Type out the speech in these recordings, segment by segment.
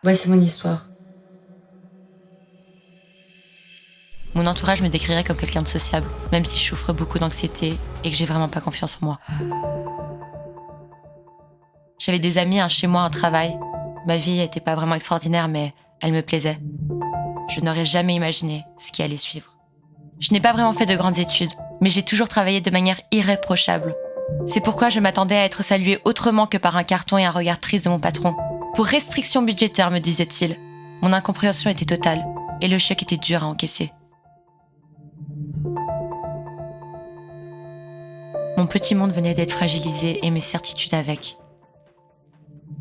Voici mon histoire. Mon entourage me décrirait comme quelqu'un de sociable, même si je souffre beaucoup d'anxiété et que j'ai vraiment pas confiance en moi. J'avais des amis, un chez moi, un travail. Ma vie n'était pas vraiment extraordinaire, mais elle me plaisait. Je n'aurais jamais imaginé ce qui allait suivre. Je n'ai pas vraiment fait de grandes études, mais j'ai toujours travaillé de manière irréprochable. C'est pourquoi je m'attendais à être saluée autrement que par un carton et un regard triste de mon patron. Pour restriction budgétaire, me disait-il. Mon incompréhension était totale, et le choc était dur à encaisser. Mon petit monde venait d'être fragilisé et mes certitudes avec.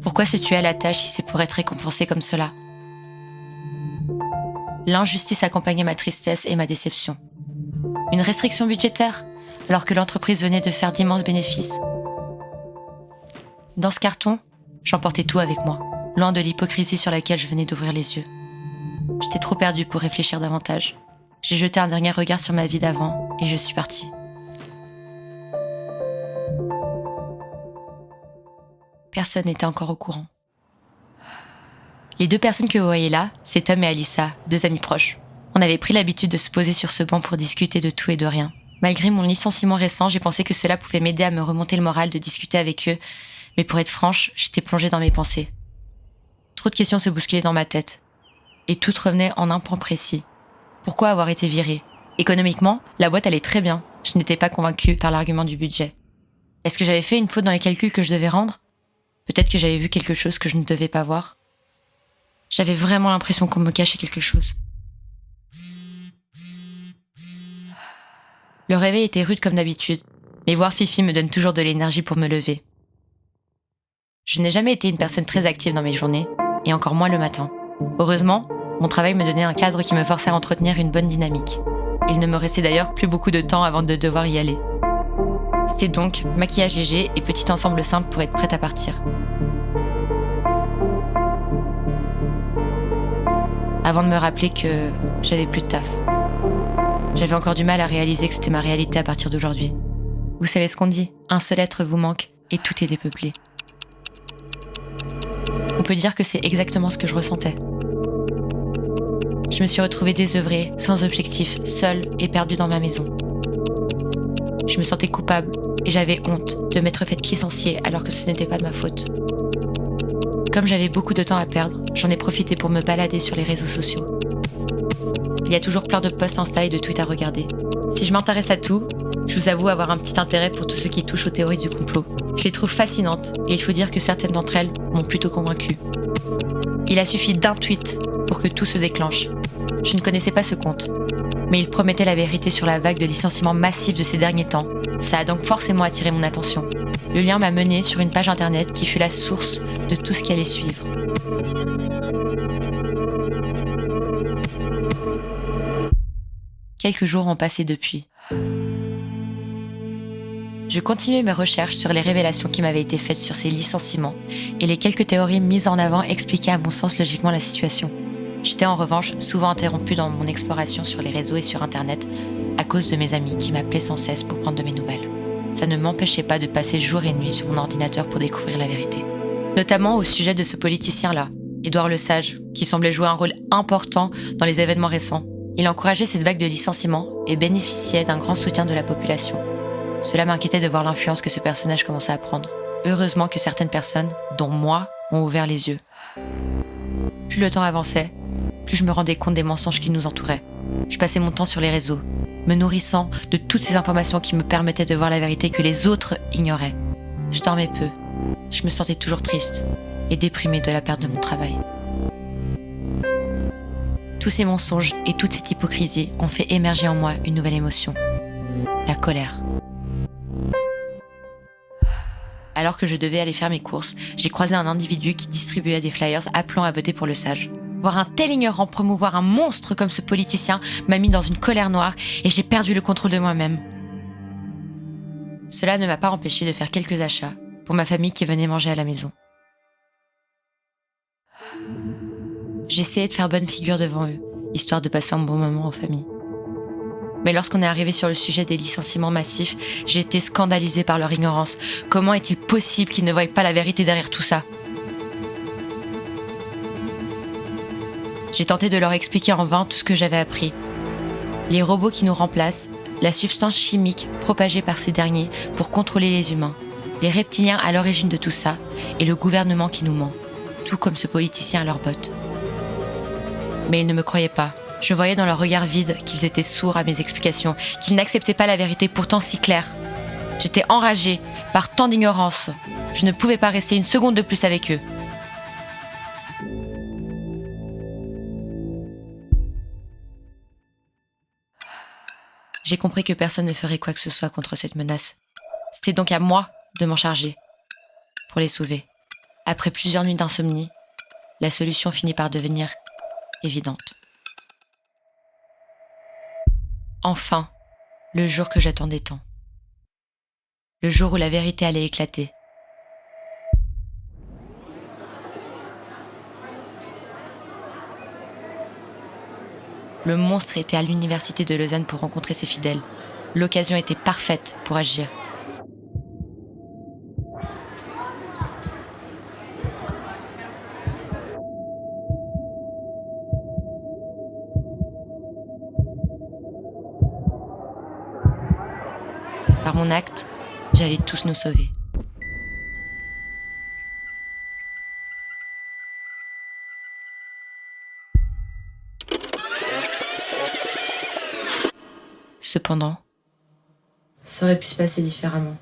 Pourquoi se tuer à la tâche si c'est pour être récompensé comme cela ? L'injustice accompagnait ma tristesse et ma déception. Une restriction budgétaire, alors que l'entreprise venait de faire d'immenses bénéfices. Dans ce carton, j'emportais tout avec moi, loin de l'hypocrisie sur laquelle je venais d'ouvrir les yeux. J'étais trop perdue pour réfléchir davantage. J'ai jeté un dernier regard sur ma vie d'avant et je suis partie. Personne n'était encore au courant. Les deux personnes que vous voyez là, c'est Tom et Alyssa, deux amis proches. On avait pris l'habitude de se poser sur ce banc pour discuter de tout et de rien. Malgré mon licenciement récent, j'ai pensé que cela pouvait m'aider à me remonter le moral de discuter avec eux, mais pour être franche, j'étais plongée dans mes pensées. Trop de questions se bousculaient dans ma tête. Et toutes revenaient en un point précis. Pourquoi avoir été virée ? Économiquement, la boîte allait très bien. Je n'étais pas convaincue par l'argument du budget. Est-ce que j'avais fait une faute dans les calculs que je devais rendre ? Peut-être que j'avais vu quelque chose que je ne devais pas voir. J'avais vraiment l'impression qu'on me cachait quelque chose. Le réveil était rude comme d'habitude, mais voir Fifi me donne toujours de l'énergie pour me lever. Je n'ai jamais été une personne très active dans mes journées, et encore moins le matin. Heureusement, mon travail me donnait un cadre qui me forçait à entretenir une bonne dynamique. Il ne me restait d'ailleurs plus beaucoup de temps avant de devoir y aller. C'était donc maquillage léger et petit ensemble simple pour être prête à partir. Avant de me rappeler que j'avais plus de taf. J'avais encore du mal à réaliser que c'était ma réalité à partir d'aujourd'hui. Vous savez ce qu'on dit, un seul être vous manque et tout est dépeuplé. On peut dire que c'est exactement ce que je ressentais. Je me suis retrouvée désœuvrée, sans objectif, seule et perdue dans ma maison. Je me sentais coupable et j'avais honte de m'être faite licencier alors que ce n'était pas de ma faute. Comme j'avais beaucoup de temps à perdre, j'en ai profité pour me balader sur les réseaux sociaux. Il y a toujours plein de posts Insta et de tweets à regarder. Si je m'intéresse à tout, je vous avoue avoir un petit intérêt pour tout ce qui touche aux théories du complot. Je les trouve fascinantes et il faut dire que certaines d'entre elles m'ont plutôt convaincue. Il a suffi d'un tweet pour que tout se déclenche. Je ne connaissais pas ce compte, mais il promettait la vérité sur la vague de licenciements massifs de ces derniers temps. Ça a donc forcément attiré mon attention. Le lien m'a menée sur une page internet qui fut la source de tout ce qui allait suivre. Quelques jours ont passé depuis. Je continuais mes recherches sur les révélations qui m'avaient été faites sur ces licenciements et les quelques théories mises en avant expliquaient à mon sens logiquement la situation. J'étais en revanche souvent interrompue dans mon exploration sur les réseaux et sur internet à cause de mes amis qui m'appelaient sans cesse pour prendre de mes nouvelles. Ça ne m'empêchait pas de passer jour et nuit sur mon ordinateur pour découvrir la vérité. Notamment au sujet de ce politicien-là, Édouard Lesage, qui semblait jouer un rôle important dans les événements récents. Il encourageait cette vague de licenciements et bénéficiait d'un grand soutien de la population. Cela m'inquiétait de voir l'influence que ce personnage commençait à prendre. Heureusement que certaines personnes, dont moi, ont ouvert les yeux. Plus le temps avançait, plus je me rendais compte des mensonges qui nous entouraient. Je passais mon temps sur les réseaux, me nourrissant de toutes ces informations qui me permettaient de voir la vérité que les autres ignoraient. Je dormais peu, je me sentais toujours triste et déprimée de la perte de mon travail. Tous ces mensonges et toute cette hypocrisie ont fait émerger en moi une nouvelle émotion, la colère. Alors que je devais aller faire mes courses, j'ai croisé un individu qui distribuait des flyers appelant à voter pour Lesage. Voir un tel ignorant promouvoir un monstre comme ce politicien m'a mis dans une colère noire et j'ai perdu le contrôle de moi-même. Cela ne m'a pas empêché de faire quelques achats pour ma famille qui venait manger à la maison. J'essayais de faire bonne figure devant eux, histoire de passer un bon moment en famille. Mais lorsqu'on est arrivé sur le sujet des licenciements massifs, j'ai été scandalisée par leur ignorance. Comment est-il possible qu'ils ne voient pas la vérité derrière tout ça ? J'ai tenté de leur expliquer en vain tout ce que j'avais appris. Les robots qui nous remplacent, la substance chimique propagée par ces derniers pour contrôler les humains, les reptiliens à l'origine de tout ça, et le gouvernement qui nous ment, tout comme ce politicien à leurs bottes. Mais ils ne me croyaient pas. Je voyais dans leur regard vide qu'ils étaient sourds à mes explications, qu'ils n'acceptaient pas la vérité pourtant si claire. J'étais enragée par tant d'ignorance. Je ne pouvais pas rester une seconde de plus avec eux. J'ai compris que personne ne ferait quoi que ce soit contre cette menace. C'était donc à moi de m'en charger, pour les sauver. Après plusieurs nuits d'insomnie, la solution finit par devenir évidente. Enfin, le jour que j'attendais tant. Le jour où la vérité allait éclater. Le monstre était à l'université de Lausanne pour rencontrer ses fidèles. L'occasion était parfaite pour agir. Par mon acte, j'allais tous nous sauver. Cependant, ça aurait pu se passer différemment.